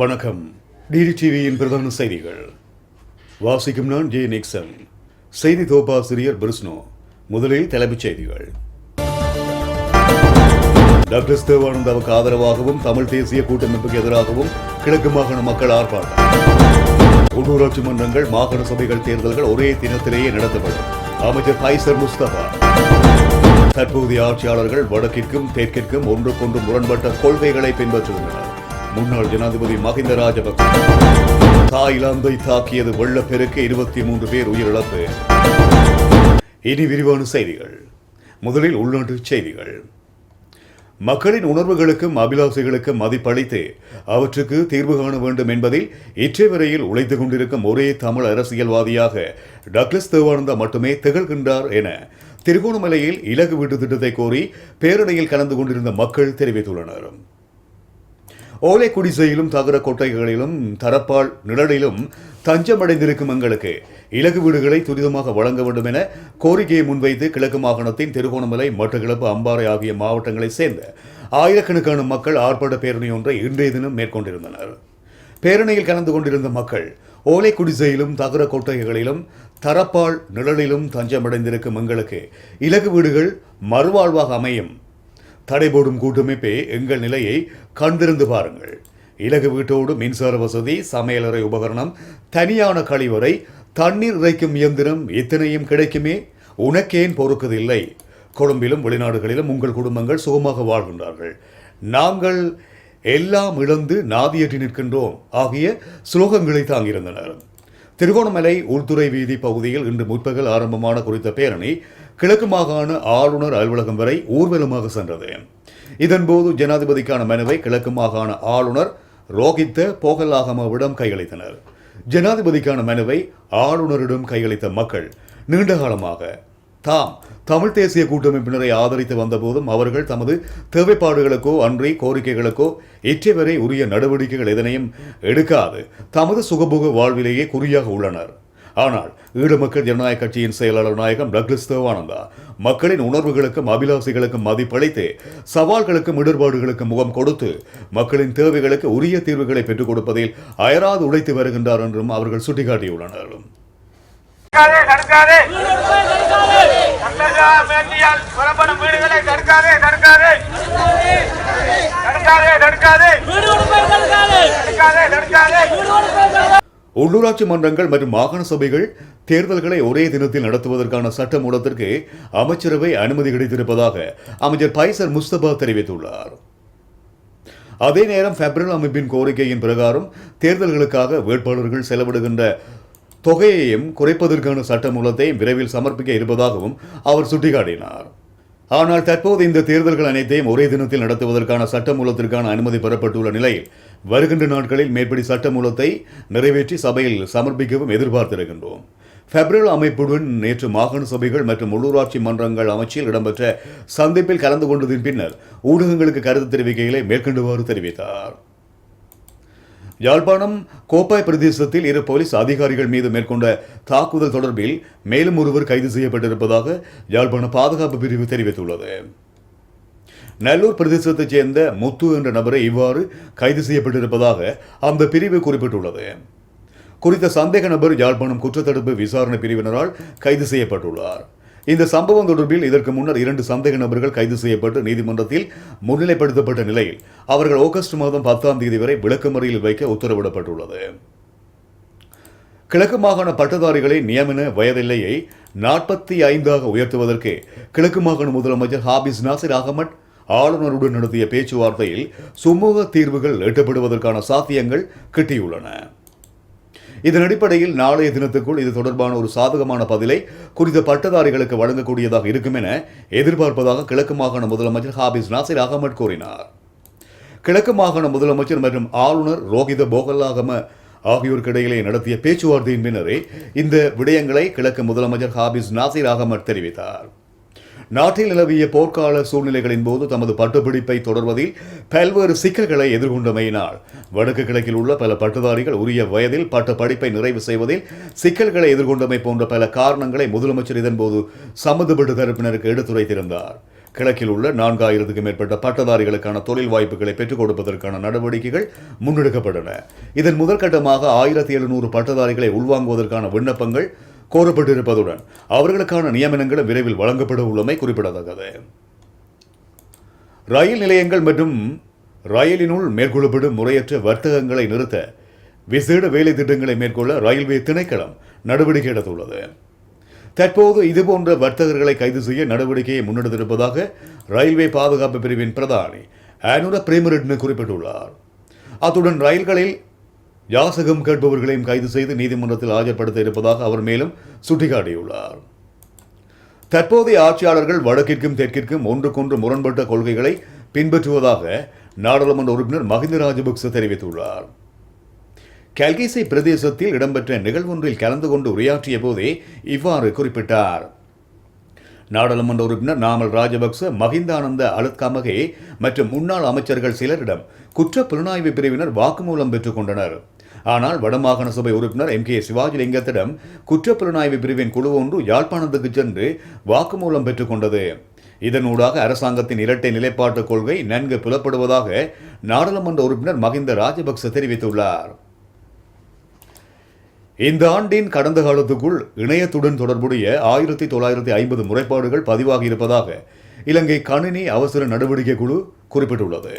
வணக்கம். டிடிடிவியின் பிரதான செய்திகள் வாசிக்கும் நான் ஜே நிக்சன். செய்தி தொகுப்பாசிரியர் பிரிஸ்னோ. முதலில் தலைப்புச் செய்திகள். டாக்டர் தேவானந்தாவுக்கு ஆதரவாகவும் தமிழ் தேசிய கூட்டமைப்புக்கு எதிராகவும் கிழக்கு மாகாண மக்கள் ஆர்ப்பாட்டம். உள்ளூராட்சி மன்றங்கள் மாகாண சபைகள் தேர்தல்கள் ஒரே தினத்திலேயே நடத்தப்படும். அமைச்சர் பைசர் முஸ்தபா. தற்போதைய ஆட்சியாளர்கள் வடக்கிற்கும் தெற்கிற்கும் ஒன்றுக்கொன்று முரண்பட்ட கொள்கைகளை பின்பற்றுகின்றனர். முன்னாள் ஜனாதிபதி மஹிந்த ராஜபக்ச. தாய்லாந்தை தாக்கியது வெள்ளப்பெருக்கு, 23 பேர் உயிரிழப்பு. இனி விரிவான செய்திகள். முதலில் உள்நாட்டு செய்திகள். மக்களின் உணர்வுகளுக்கும் அபிலாசைகளுக்கும் மதிப்பளித்து அவற்றுக்கு தீர்வு காண வேண்டும் என்பதில் இற்றை வரையில் உழைத்துக் கொண்டிருக்கும் ஒரே தமிழ் அரசியல்வாதியாக டாக்டர் தேவானந்தா மட்டுமே திகழ்கின்றார் என திருகோணமலையில் இலகு வீட்டு திட்டத்தை கோரி பேரணியில் கலந்து கொண்டிருந்த மக்கள் தெரிவித்துள்ளனர். ஓலை குடிசையிலும் தகர கொட்டைகளிலும் தரப்பால் நிழலிலும் தஞ்சமடைந்திருக்கும் எங்களுக்கு இலகு வீடுகளை துரிதமாக வழங்க வேண்டும் என கோரிக்கையை முன்வைத்து கிழக்கு மாகாணத்தின் திருகோணமலை, மட்டக்களப்பு, அம்பாறை ஆகிய மாவட்டங்களைச் சேர்ந்த ஆயிரக்கணக்கான மக்கள் ஆர்ப்பாட்ட பேரணி ஒன்றை இன்றைய தினம் மேற்கொண்டிருந்தனர். பேரணியில் கலந்து கொண்டிருந்த மக்கள் ஓலை குடிசையிலும் தகர கொட்டைகளிலும் தரப்பால் நிழலிலும் தஞ்சமடைந்திருக்கும் எங்களுக்கு இலகு வீடுகள் மறுவாழ்வாக அமையும். தடைபோடும் கூட்டமைப்பே எங்கள் நிலையை கண்டிருந்து பாருங்கள். இலகு வீட்டோடு மின்சார வசதி, சமையலறை உபகரணம், தனியான கழிவறை, தண்ணீர் இறைக்கும் இயந்திரம் இத்தனையும் கிடைக்குமே, உனக்கேன் பொறுக்குதில்லை. கொழும்பிலும் வெளிநாடுகளிலும் உங்கள் குடும்பங்கள் சுகமாக வாழ்கின்றார்கள். நாங்கள் எல்லாம் இழந்து நாதியற்றி நிற்கின்றோம் ஆகிய ஸ்லோகங்களை தாங்கியிருந்தனர். திருகோணமலை உள்துறை வீதி பகுதியில் இன்று முற்பகல் ஆரம்பமான குறித்த பேரணி கிழக்கு மாகாண ஆளுநர் அலுவலகம் வரை ஊர்வலமாக சென்றது. இதன்போது ஜனாதிபதிக்கான மனுவை கிழக்கு மாகாண ஆளுநர் ரோஹித்த போகலாகமவிடம் கையளித்தனர். ஜனாதிபதிக்கான மனுவை ஆளுநரிடம் கையளித்த மக்கள் நீண்ட காலமாக தாம் தமிழ் தேசிய கூட்டமைப்பினரை ஆதரித்து வந்தபோதும் அவர்கள் தமது தேவைப்பாடுகளுக்கோ அன்றி கோரிக்கைகளுக்கோ இற்றை வரை உரிய நடவடிக்கைகள் எதனையும் எடுக்காது தமது சுகபோக வாழ்விலேயே குறியாக உள்ளனர். ஆனால் ஈழ மக்கள் ஜனநாயக கட்சியின் செயலாளர் நாயகம் டாக்டர் தேவானந்தா மக்களின் உணர்வுகளுக்கும் அபிலாசைகளுக்கும் மதிப்பளித்து சவால்களுக்கும் இடர்பாடுகளுக்கும் முகம் கொடுத்து மக்களின் தேவைகளுக்கு உரிய தீர்வுகளை பெற்றுக் கொடுப்பதில் அயராது உழைத்து வருகின்றார் என்றும் அவர்கள் சுட்டிக்காட்டியுள்ளனர். உள்ளூராட்சி மன்றங்கள் மற்றும் மாகாண சபைகள் தேர்தல்களை ஒரே தினத்தில் நடத்துவதற்கான சட்ட மூலத்திற்கு அமைச்சரவை அனுமதி கிடைத்திருப்பதாக அமைச்சர் பைசர் முஸ்தபா தெரிவித்துள்ளார். அதே நேரம் பெப்ரல் அமைப்பின் கோரிக்கையின் பிரகாரம் தேர்தல்களுக்காக வேட்பாளர்கள் செலவிடுகின்ற தொகையையும் குறைப்பதற்கான சட்ட மூலத்தை விரைவில் சமர்ப்பிக்க இருப்பதாகவும் அவர் சுட்டிக்காட்டினார். ஆனால் தற்போது இந்த தேர்தல்கள் அனைத்தையும் ஒரே தினத்தில் நடத்துவதற்கான சட்ட மூலத்திற்கான அனுமதி பெறப்பட்டுள்ள நிலையில் வருகின்ற நாட்களில் மேற்படி சட்ட மூலத்தை நிறைவேற்றி சபையில் சமர்ப்பிக்கவும் எதிர்பார்த்திருக்கின்றோம். பெப்ரல் அமைப்புடன் நேற்று மாகாண சபைகள் மற்றும் உள்ளூராட்சி மன்றங்கள் அமைச்சில் இடம்பெற்ற சந்திப்பில் கலந்து கொண்டதின் பின்னர் ஊடகங்களுக்கு கருத்து தெரிவிக்கைகளை மேற்கொண்டுவாறு தெரிவித்தார். யாழ்ப்பாணம் கோப்பாய் பிரதேசத்தில் 2 போலீஸ் அதிகாரிகள் மீது மேற்கொண்ட தாக்குதல் தொடர்பில் மேலும் ஒருவர் கைது செய்யப்பட்டிருப்பதாக யாழ்ப்பாண பாதுகாப்பு பிரிவு தெரிவித்துள்ளது. நல்லூர் பிரதேசத்தைச் சேர்ந்த முத்து என்ற நபரை இவ்வாறு கைது செய்யப்பட்டிருப்பதாக அந்த பிரிவு குறிப்பிட்டுள்ளது. குறித்த சந்தேக நபர் யாழ்ப்பாணம் குற்றத்தடுப்பு விசாரணை பிரிவினரால் கைது செய்யப்பட்டுள்ளார். இந்த சம்பவம் தொடர்பில் இதற்கு முன்னர் 2 சந்தேக நபர்கள் கைது செய்யப்பட்டு நீதிமன்றத்தில் முன்னிலைப்படுத்தப்பட்ட நிலையில் அவர்கள் ஆகஸ்ட் மாதம் 10ஆம் தேதி வரை விளக்கமறியலில் வைக்க உத்தரவிடப்பட்டுள்ளது. கிழக்கு மாகாண பட்டதாரிகளின் நியமன வயதெல்லையை 45ஆக உயர்த்துவதற்கு கிழக்கு மாகாண முதலமைச்சர் ஹாபிஸ் நாசிர் அகமட் ஆளுநருடன் நடத்திய பேச்சுவார்த்தையில் சுமூக தீர்வுகள் எட்டப்படுவதற்கான சாத்தியங்கள் கிட்டியுள்ளன. இதன் அடிப்படையில் நாளைய தினத்துக்குள் இது தொடர்பான ஒரு சாதகமான பதிலை குறித்த பட்டதாரிகளுக்கு வழங்கக்கூடியதாக இருக்கும் என எதிர்பார்ப்பதாக கிழக்கு மாகாண முதலமைச்சர் ஹாபிஸ் நாசிர் அகமட் கூறினார். கிழக்கு மாகாண முதலமைச்சர் மற்றும் ஆளுநர் ரோஹித போகலாகம ஆகியோருக்கு இடையிலே நடத்திய பேச்சுவார்த்தையின் பின்னரே இந்த விடயங்களை கிழக்கு முதலமைச்சர் ஹாபிஸ் நாசிர் அகமட் தெரிவித்தார். நாட்டில் நிலவிய போர்க்கால சூழ்நிலைகளின் போது தமது பட்டப்படிப்பை தொடர்வதில் பல்வேறு சிக்கல்களை எதிர்கொண்டமையினால் வடக்கு கிழக்கில் உள்ள பல பட்டதாரிகள் உரிய வயதில் பட்ட படிப்பை நிறைவு செய்வதில் சிக்கல்களை எதிர்கொண்டமை போன்ற பல காரணங்களை முதலமைச்சர் இதன்போது சம்பந்தப்பட்ட தரப்பினருக்கு எடுத்துரைத்திருந்தார். கிழக்கில் உள்ள 4000க்கும் மேற்பட்ட பட்டதாரிகளுக்கான தொழில் வாய்ப்புகளை பெற்றுக் கொடுப்பதற்கான நடவடிக்கைகள் முன்னெடுக்கப்பட்டன. இதன் முதற்கட்டமாக 1700 பட்டதாரிகளை உள்வாங்குவதற்கான விண்ணப்பங்கள் கோரப்பட்டிருப்பதுடன் அவர்களுக்கான நியமனங்களும் விரைவில் வழங்கப்பட உள்ளமை குறிப்பிடத்தக்கது. ரயில் நிலையங்கள் மற்றும் ரயிலினுள் மேற்கொள்ளப்படும் முறையற்ற வர்த்தகங்களை நிறுத்த விசேட வேலை திட்டங்களை மேற்கொள்ள ரயில்வே திணைக்களம் நடவடிக்கை எடுத்துள்ளது. தற்போது இதுபோன்ற வர்த்தகர்களை கைது செய்ய நடவடிக்கையை முன்னெடுத்திருப்பதாக ரயில்வே பாதுகாப்பு பிரிவின் பிரதானி அனுர பிரேமரெட்ன குறிப்பிட்டுள்ளார். அத்துடன் ரயில்களில் யாசகம் கேட்பவர்களையும் கைது செய்து நீதிமன்றத்தில் ஆஜர்படுத்த இருப்பதாக அவர் மேலும் சுட்டிக்காட்டியுள்ளார். தற்போதைய ஆட்சியாளர்கள் வடக்கிற்கும் தெற்கிற்கும் ஒன்றுக்கொன்று முரண்பட்ட கொள்கைகளை பின்பற்றுவதாக நாடாளுமன்ற உறுப்பினர் மஹிந்த ராஜபக்ச தெரிவித்துள்ளார். கல்கிசை பிரதேசத்தில் இடம்பெற்ற நிகழ்வொன்றில் கலந்து கொண்டு உரையாற்றிய போதே இவ்வாறு குறிப்பிட்டார். நாடாளுமன்ற உறுப்பினர் நாமல் ராஜபக்ச, மஹிந்தானந்த அலுத்கமகே மற்றும் முன்னாள் அமைச்சர்கள் சிலரிடம் குற்ற புலனாய்வு பிரிவினர் வாக்குமூலம் பெற்றுக் கொண்டனர். ஆனால் வடமாகாண சபை உறுப்பினர் MK சிவாஜிலிங்கத்திடம் குற்ற புலனாய்வு பிரிவின் குழு ஒன்று யாழ்ப்பாணத்துக்கு சென்று வாக்குமூலம் பெற்றுக் கொண்டது. இதனூடாக அரசாங்கத்தின் இரட்டை நிலைப்பாட்டு கொள்கை நன்கு புலப்படுவதாக நாடாளுமன்ற உறுப்பினர் மஹிந்த ராஜபக்ச தெரிவித்துள்ளார். இந்த ஆண்டின் கடந்த காலத்துக்குள் இணையத்துடன் தொடர்புடைய 1950 முறைப்பாடுகள் பதிவாகி இருப்பதாக இலங்கை கணினி அவசர நடவடிக்கை குழு குறிப்பிட்டுள்ளது.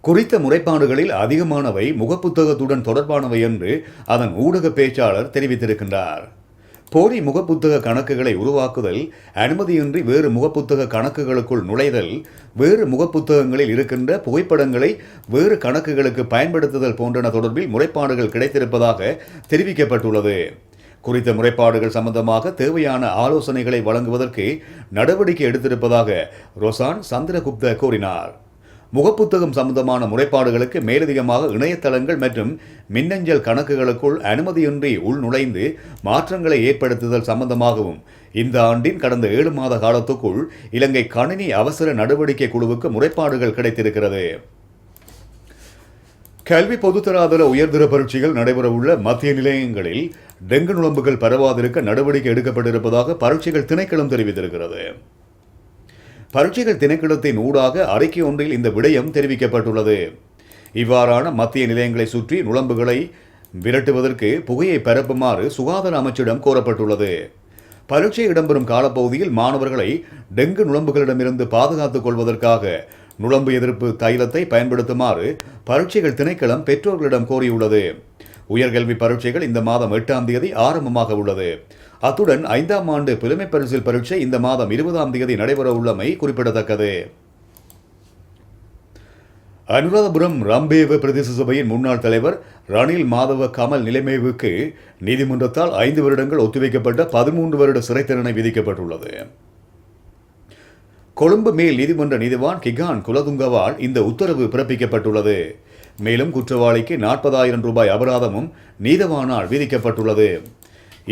குறித்த முறைப்பாடுகளில் அதிகமானவை முகப்புத்தகத்துடன் தொடர்பானவை என்று அதன் ஊடக பேச்சாளர் தெரிவித்திருக்கின்றார். போலி முகப்புத்தக கணக்குகளை உருவாக்குதல், அனுமதியின்றி வேறு முகப்புத்தக கணக்குகளுக்குள் நுழைதல், வேறு முகப்புத்தகங்களில் இருக்கின்ற புகைப்படங்களை வேறு கணக்குகளுக்கு பயன்படுத்துதல் போன்றன தொடர்பில் முறைப்பாடுகள் கிடைத்திருப்பதாக தெரிவிக்கப்பட்டுள்ளது. குறித்த முறைப்பாடுகள் சம்பந்தமாக தேவையான ஆலோசனைகளை வழங்குவதற்கு நடவடிக்கை எடுத்திருப்பதாக ரொசான் சந்திரகுப்த கூறினார். முகப்புத்தகம் சம்பந்தமான முறைப்பாடுகளுக்கு மேலதிகமாக இணையதளங்கள் மற்றும் மின்னஞ்சல் கணக்குகளுக்குள் அனுமதியின்றி உள்நுழைந்து மாற்றங்களை ஏற்படுத்துதல் சம்பந்தமாகவும் இந்த ஆண்டின் கடந்த 7 மாத காலத்துக்குள் இலங்கை கணினி அவசர நடவடிக்கை குழுவுக்கு முறைப்பாடுகள் கிடைத்திருக்கிறது. கல்வி பொதுத்தராதர உயர்தர பரீட்சைகள் நடைபெறவுள்ள மத்திய நிலையங்களில் டெங்கு நுளம்புகள் பரவாதிருக்க நடவடிக்கை எடுக்கப்பட்டிருப்பதாக பரீட்சைகள் திணைக்களம் தெரிவித்திருக்கிறது. பரீட்சைகள் திணைக்களத்தின் ஊடாக அறிக்கை ஒன்றில் இந்த விடயம் தெரிவிக்கப்பட்டுள்ளது. இவ்வாறான மத்திய நிலையங்களை சுற்றி நுளம்புகளை விரட்டுவதற்கு புகையை பரப்புமாறு சுகாதார அமைச்சிடம் கோரப்பட்டுள்ளது. பரீட்சை இடம்பெறும் காலப்பகுதியில் மாணவர்களை டெங்கு நுளம்புகளிடமிருந்து பாதுகாத்துக் கொள்வதற்காக நுளம்பு எதிர்ப்பு தைலத்தை பயன்படுத்துமாறு பரீட்சைகள் திணைக்களம் பெற்றோர்களிடம் கோரியுள்ளது. உயர்கல்வி பரீட்சைகள் இந்த மாதம் 8ஆம் தேதி ஆரம்பமாக உள்ளது. அத்துடன் 5ஆம் ஆண்டு புலமை பரிசில் பரீட்சை இந்த மாதம் 20ஆம் தேதி நடைபெற உள்ளமை குறிப்பிடத்தக்கது. அனுராதபுரம் ரம்பேவ பிரதேச சபையின் முன்னாள் தலைவர் ரணில் மாதவ கமல் நிலைமைவுக்கு நீதிமன்றத்தால் 5 வருடங்கள் ஒத்திவைக்கப்பட்ட 13 வருட சிறை தண்டனை விதிக்கப்பட்டுள்ளது. கொழும்பு மேல் நீதிமன்ற நீதிவான் கிகான் குலதுங்கவால் இந்த உத்தரவு பிறப்பிக்கப்பட்டுள்ளது. மேலும் குற்றவாளிக்கு 40,000 ரூபாய் அபராதமும் நீதவானால் விதிக்கப்பட்டுள்ளது.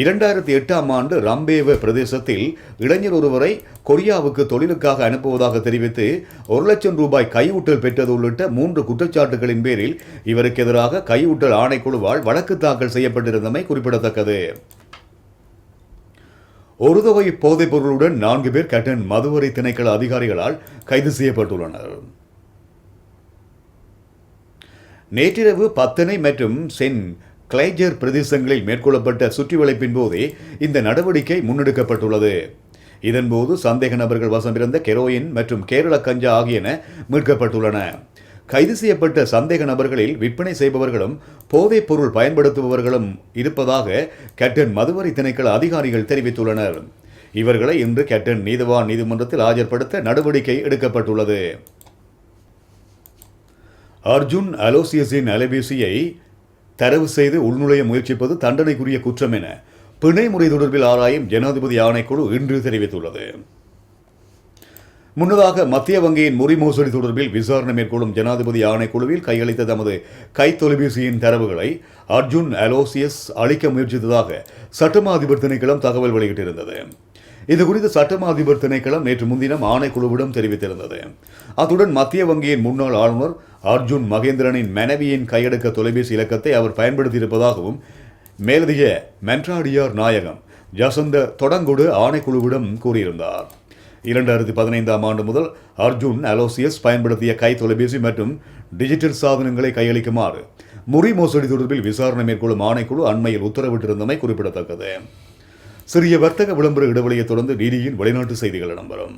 2008ஆம் ஆண்டு ரம்பேவ பிரதேசத்தில் இளைஞர் ஒருவரை கொரியாவுக்கு தொழிலுக்காக அனுப்புவதாக தெரிவித்து 1 லட்சம் ரூபாய் கையூட்டல் பெற்றது உள்ளிட்ட 3 குற்றச்சாட்டுகளின் பேரில் இவருக்கு எதிராக கையூட்டல் ஆணைக்குழுவால் வழக்கு தாக்கல் செய்யப்பட்டிருந்தமை குறிப்பிடத்தக்கது. ஒரு தொகை போதைப் பொருளுடன் 4 பேர் கட்டன் மதுவரை திணைக்கள அதிகாரிகளால் கைது செய்யப்பட்டுள்ளனர். நேற்றிரவு பத்தனை மற்றும் சென் கிளைஜர் பிரதேசங்களில் மேற்கொள்ளப்பட்ட சுற்றிவளைப்பின் போதே இந்த நடவடிக்கை முன்னெடுக்கப்பட்டுள்ளது. இதன்போது சந்தேக நபர்கள் வசமிருந்த கெரோயின் மற்றும் கேரள கஞ்சா ஆகியன மீட்கப்பட்டுள்ளன. கைது செய்யப்பட்ட சந்தேக நபர்களில் விற்பனை செய்பவர்களும் போதைப் பொருள் பயன்படுத்துபவர்களும் இருப்பதாக கேப்டன் மதுவரி திணைக்கள அதிகாரிகள் தெரிவித்துள்ளனர். இவர்களை இன்று கேப்டன் நீதிவான் நீதிமன்றத்தில் ஆஜர்படுத்த நடவடிக்கை எடுக்கப்பட்டுள்ளது. அர்ஜுன் அலோசியஸின் அலைபேசியை தரவு செய்து உள்நுழைய முயற்சிப்பது தண்டனைக்குரிய குற்றம் என பிணை முறை தொடர்பில் ஆராயும் ஜனாதிபதி ஆணைக்குழு இன்று தெரிவித்துள்ளது. முன்னதாக மத்திய வங்கியின் முறி மோசடி தொடர்பில் விசாரணை மேற்கொள்ளும் ஜனாதிபதி ஆணைக்குழுவில் கையளித்த தமது கைத்தொலைபேசியின் தரவுகளை அர்ஜுன் அலோசியஸ் அளிக்க முயற்சித்ததாக சட்டமா அதிபர் திணைக்களம் தகவல் வெளியிட்டிருந்தது. இதுகுறித்து சட்டமா அதிபர் திணைக்களம் நேற்று முன்தினம் ஆணைக்குழுவிடம் தெரிவித்திருந்தது. அத்துடன் மத்திய வங்கியின் முன்னாள் ஆளுநர் அர்ஜுன் மகேந்திரனின் மனைவியின் கையடக்க தொலைபேசி இலக்கத்தை அவர் பயன்படுத்தியிருப்பதாகவும் மேலதிக மென்ட்ராடியார் நாயகம் ஜசந்த தொடங்குடு ஆணைக்குழுவிடம் கூறியிருந்தார். 2015ஆம் ஆண்டு முதல் அர்ஜுன் அலோசியஸ் பயன்படுத்திய கை தொலைபேசி மற்றும் டிஜிட்டல் சாதனங்களை கையளிக்குமாறு முறை மோசடி தொடர்பில் விசாரணை மேற்கொள்ளும் ஆணைக்குழு அண்மையில் உத்தரவிட்டிருந்தமை குறிப்பிடத்தக்கது. சிறிய வர்த்தக விளம்பர இடைவெளியை தொடர்ந்து டிடியின் வெளிநாட்டு செய்திகள் இடம்பெறும்.